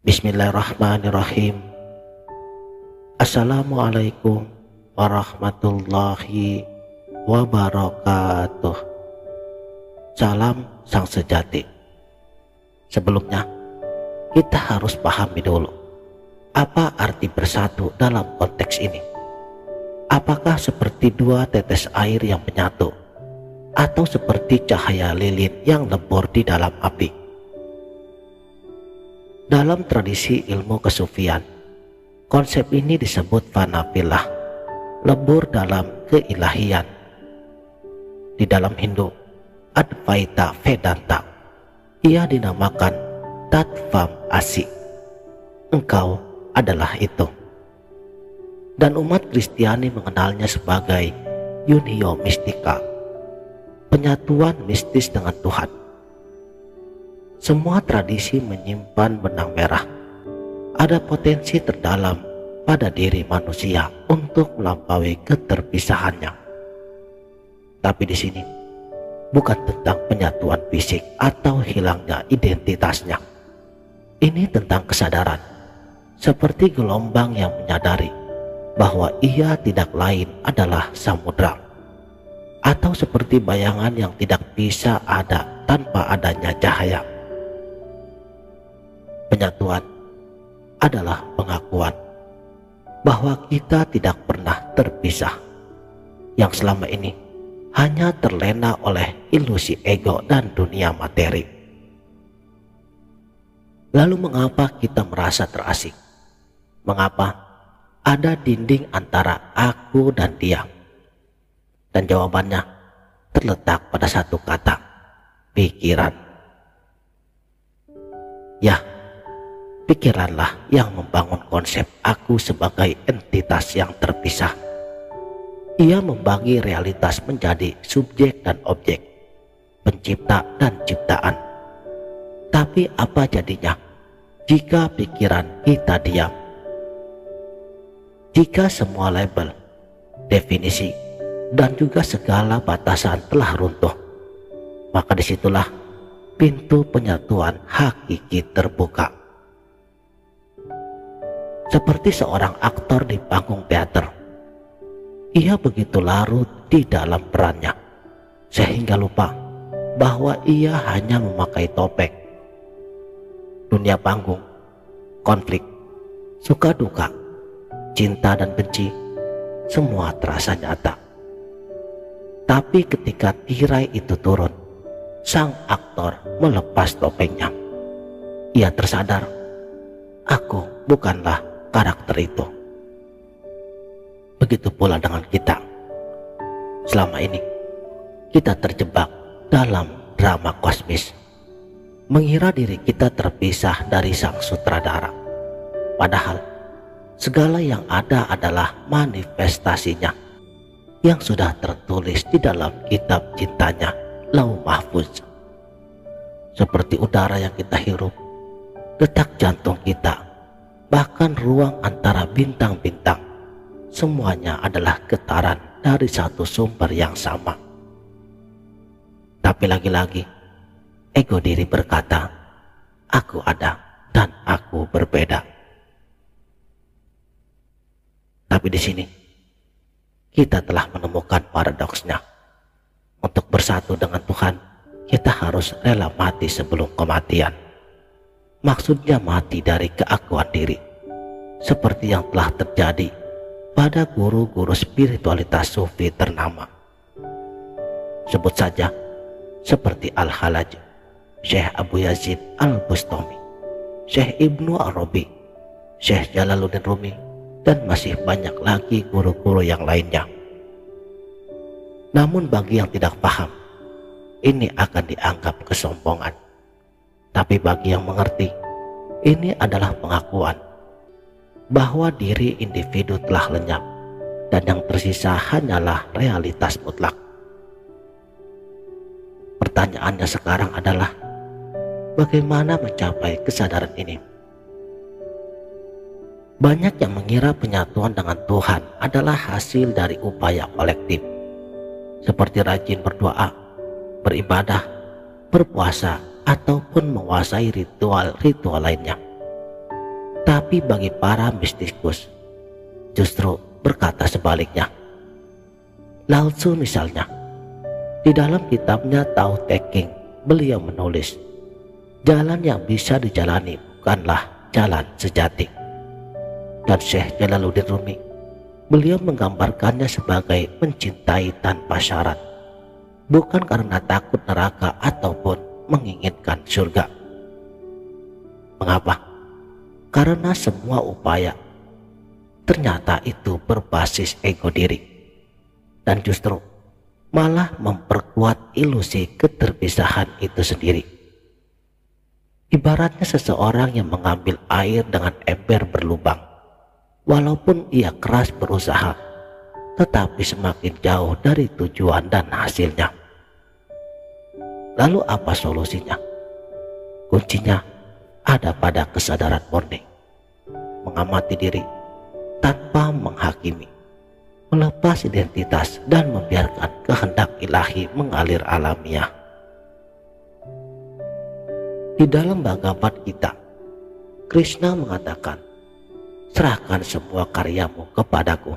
Bismillahirrahmanirrahim. Assalamualaikum warahmatullahi wabarakatuh. Salam sang sejati. Sebelumnya, kita harus pahami dulu apa arti bersatu dalam konteks ini. Apakah seperti dua tetes air yang menyatu, atau seperti cahaya lilin yang lebur di dalam api? Dalam tradisi ilmu kesufian, konsep ini disebut fanafillah, lebur dalam keilahian. Di dalam Hindu, Advaita Vedanta, ia dinamakan Tattvam Asi. Engkau adalah itu. Dan umat Kristiani mengenalnya sebagai Unio Mystica, penyatuan mistis dengan Tuhan. Semua tradisi menyimpan benang merah. Ada potensi terdalam pada diri manusia untuk melampaui keterpisahannya. Tapi di sini bukan tentang penyatuan fisik atau hilangnya identitasnya. Ini tentang kesadaran, seperti gelombang yang menyadari bahwa ia tidak lain adalah samudra, atau seperti bayangan yang tidak bisa ada tanpa adanya cahaya. Penyatuan adalah pengakuan bahwa kita tidak pernah terpisah, yang selama ini hanya terlena oleh ilusi ego dan dunia materi. Lalu mengapa kita merasa terasing? Mengapa ada dinding antara aku dan dia? Dan jawabannya terletak pada satu kata: pikiran. Ya, pikiranlah yang membangun konsep aku sebagai entitas yang terpisah. Ia membagi realitas menjadi subjek dan objek, pencipta dan ciptaan. Tapi apa jadinya jika pikiran kita diam? Jika semua label, definisi, dan juga segala batasan telah runtuh, maka disitulah pintu penyatuan hakiki terbuka. Seperti seorang aktor di panggung teater, ia begitu larut di dalam perannya sehingga lupa bahwa ia hanya memakai topeng. Dunia panggung, konflik, suka duka, cinta dan benci, semua terasa nyata. Tapi ketika tirai itu turun, sang aktor melepas topengnya. Ia tersadar, aku bukanlah karakter itu. Begitu pula dengan kita. Selama ini kita terjebak dalam drama kosmis, mengira diri kita terpisah dari sang sutradara. Padahal segala yang ada adalah manifestasinya yang sudah tertulis di dalam kitab cintanya, Lauh Mahfuz. Seperti udara yang kita hirup, detak jantung kita, bahkan ruang antara bintang-bintang, semuanya adalah getaran dari satu sumber yang sama. Tapi lagi-lagi ego diri berkata, aku ada dan aku berbeda. Tapi di sini kita telah menemukan paradoksnya. Untuk bersatu dengan Tuhan, kita harus rela mati sebelum kematian. Maksudnya mati dari keakuan diri, seperti yang telah terjadi pada guru-guru spiritualitas sufi ternama. Sebut saja seperti Al-Halaj, Syekh Abu Yazid Al-Bustami, Syekh Ibnu Arabi, Syekh Jalaluddin Rumi, dan masih banyak lagi guru-guru yang lainnya. Namun bagi yang tidak paham, ini akan dianggap kesombongan. Tapi bagi yang mengerti, ini adalah pengakuan bahwa diri individu telah lenyap dan yang tersisa hanyalah realitas mutlak. Pertanyaannya sekarang adalah, bagaimana mencapai kesadaran ini? Banyak yang mengira penyatuan dengan Tuhan adalah hasil dari upaya kolektif, seperti rajin berdoa, beribadah, berpuasa, ataupun menguasai ritual-ritual lainnya. Tapi bagi para mistikus justru berkata sebaliknya. Lao Tzu misalnya, di dalam kitabnya Tao Te Ching, beliau menulis, jalan yang bisa dijalani bukanlah jalan sejati. Dan Syekh Jalaluddin Rumi, beliau menggambarkannya sebagai mencintai tanpa syarat, bukan karena takut neraka ataupun menginginkan surga. Mengapa? Karena semua upaya ternyata itu berbasis ego diri, dan justru malah memperkuat ilusi keterpisahan itu sendiri. Ibaratnya seseorang yang mengambil air dengan ember berlubang. Walaupun ia keras berusaha, tetapi semakin jauh dari tujuan dan hasilnya. Lalu apa solusinya? Kuncinya ada pada kesadaran murni, mengamati diri tanpa menghakimi, melepas identitas dan membiarkan kehendak ilahi mengalir alamiah. Di dalam Bhagavad Gita, Krishna mengatakan, serahkan semua karyamu kepadaku.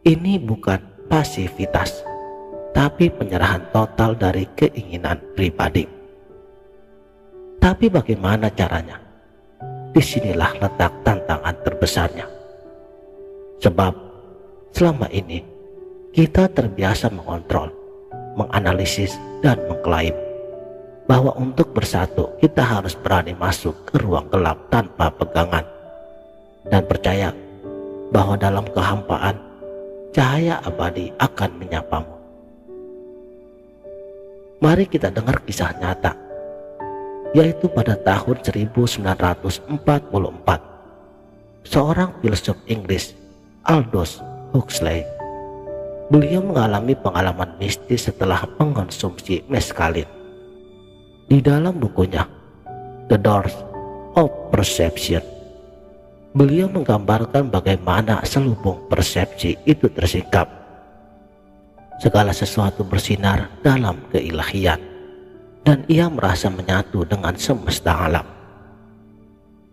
Ini bukan pasivitas, tapi penyerahan total dari keinginan pribadi. Tapi bagaimana caranya? Disinilah letak tantangan terbesarnya. Sebab selama ini kita terbiasa mengontrol, menganalisis, dan mengklaim bahwa untuk bersatu kita harus berani masuk ke ruang gelap tanpa pegangan, dan percaya bahwa dalam kehampaan cahaya abadi akan menyapamu. Mari kita dengar kisah nyata, yaitu pada tahun 1944, seorang filsuf Inggris, Aldous Huxley, beliau mengalami pengalaman mistis setelah mengonsumsi meskalin. Di dalam bukunya The Doors of Perception, beliau menggambarkan bagaimana selubung persepsi itu tersingkap. Segala sesuatu bersinar dalam keilahian, dan ia merasa menyatu dengan semesta alam.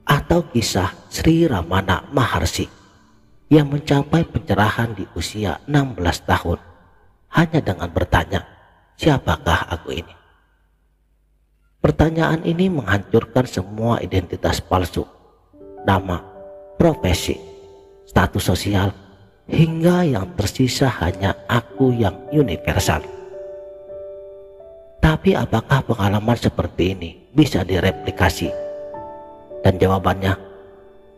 Atau kisah Sri Ramana Maharshi yang mencapai pencerahan di usia 16 tahun hanya dengan bertanya, siapakah aku ini? Pertanyaan ini menghancurkan semua identitas palsu, nama, profesi, status sosial, hingga yang tersisa hanya aku yang universal. Tapi apakah pengalaman seperti ini bisa direplikasi? Dan jawabannya,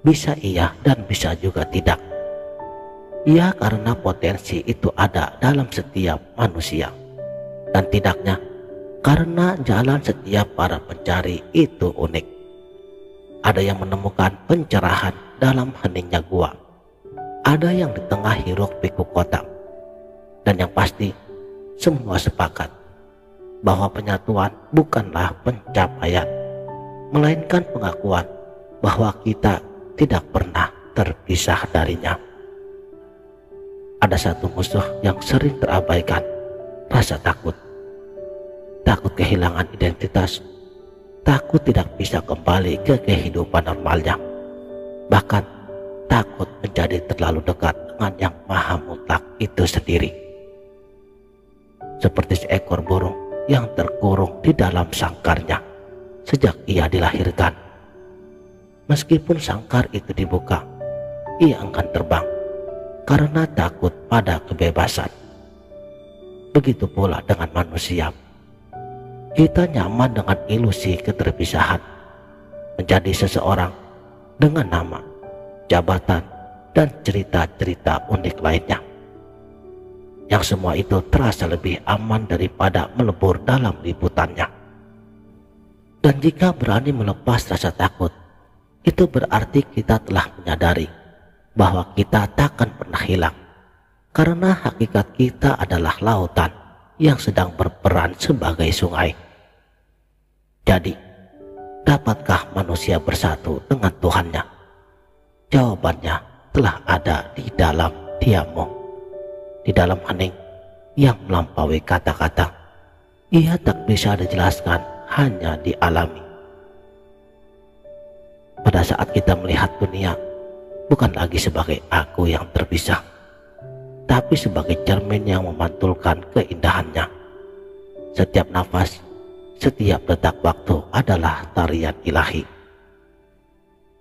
bisa iya dan bisa juga tidak. Iya, karena potensi itu ada dalam setiap manusia, dan tidaknya karena jalan setiap para pencari itu unik. Ada yang menemukan pencerahan dalam heningnya gua, ada yang di tengah hiruk pikuk kota, dan yang pasti semua sepakat bahwa penyatuan bukanlah pencapaian, melainkan pengakuan bahwa kita tidak pernah terpisah darinya. Ada satu musuh yang sering terabaikan, rasa takut. Takut kehilangan identitas, takut tidak bisa kembali ke kehidupan normalnya, bahkan takut menjadi terlalu dekat dengan yang maha mutlak itu sendiri. Seperti seekor burung yang terkurung di dalam sangkarnya sejak ia dilahirkan. Meskipun sangkar itu dibuka, ia akan terbang karena takut pada kebebasan. Begitu pula dengan manusia. Kita nyaman dengan ilusi keterpisahan, menjadi seseorang dengan nama, jabatan, dan cerita-cerita unik lainnya, yang semua itu terasa lebih aman daripada melebur dalam liputannya. Dan jika berani melepas rasa takut, itu berarti kita telah menyadari bahwa kita takkan pernah hilang, karena hakikat kita adalah lautan yang sedang berperan sebagai sungai. Jadi, dapatkah manusia bersatu dengan Tuhannya? Jawabannya telah ada di dalam diammu, di dalam hening yang melampaui kata-kata. Ia tak bisa dijelaskan, hanya dialami. Pada pada saat kita melihat dunia bukan lagi sebagai aku yang terpisah, tapi sebagai cermin yang memantulkan keindahannya. Setiap nafas, setiap detak waktu adalah tarian ilahi.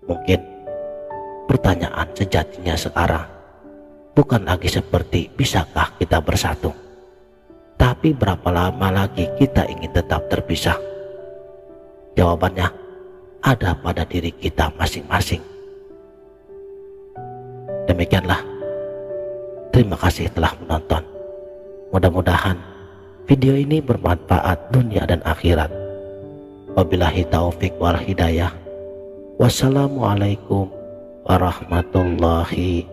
Mungkin pertanyaan sejatinya sekarang bukan lagi seperti bisakah kita bersatu, tapi berapa lama lagi kita ingin tetap terpisah? Jawabannya ada pada diri kita masing-masing. Demikianlah. Terima kasih telah menonton. Mudah-mudahan video ini bermanfaat dunia dan akhirat. Wabillahi taufik wal hidayah. Wassalamualaikum warahmatullahi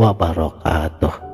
wabarakatuh.